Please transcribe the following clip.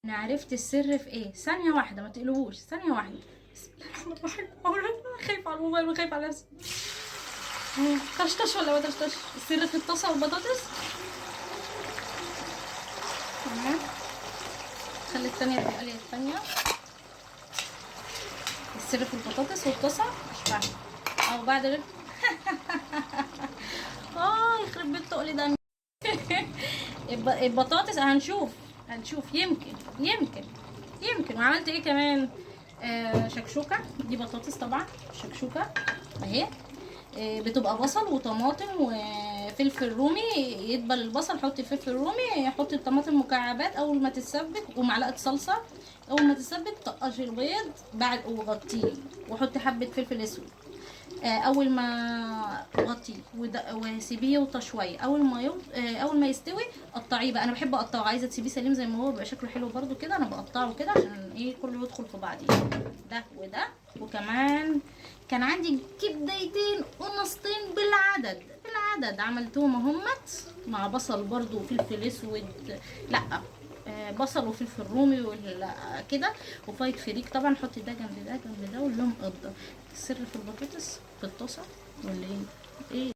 انا عرفت السر في ايه. ثانيه واحده، ما تقلبوش، ثانيه واحده. بسم الله الرحمن الرحيم. انا خايفه على الموبايل وخايفه على نفسي. طشطش ولا ما طشطش؟ السر في الطاسه والبطاطس. تمام. خلي الثانيه تبقى لي الثانيه. السر في البطاطس والطاسه مش فاهمه. او بعد يخرب بيت تقلي ده. البطاطس هنشوف يمكن. وعملت ايه كمان؟ شكشوكه. دي بطاطس طبعا. شكشوكه اهي. بتبقى بصل وطماطم وفلفل رومي. يدبل البصل، حطي الفلفل الرومي، حطي الطماطم مكعبات اول ما تتسبك، ومعلقه صلصه. اول ما تتسبك طقشي البيض بعد وغطيه، وحطي حبه فلفل اسود. اول ما تغطيه وسيبيه يوطى شويه. اول ما يستوي قطعيه بقى. انا بحب اقطعه، عايزه تسيبيه سليم زي ما هو بيبقى شكله حلو برده كده. انا بقطعه كده عشان ايه كله يدخل في بعضيه. ده وده. وكمان كان عندي كبديتين ونصتين بالعدد عملتهم اهمت مع بصل برده وفلفل اسود. لا، بصل وفلفل رومي كده. وفايت فريك طبعا. حطي ده جنب ده جنب ده واللون اخضر. السر في البطاطس في الطاسه ولا ايه؟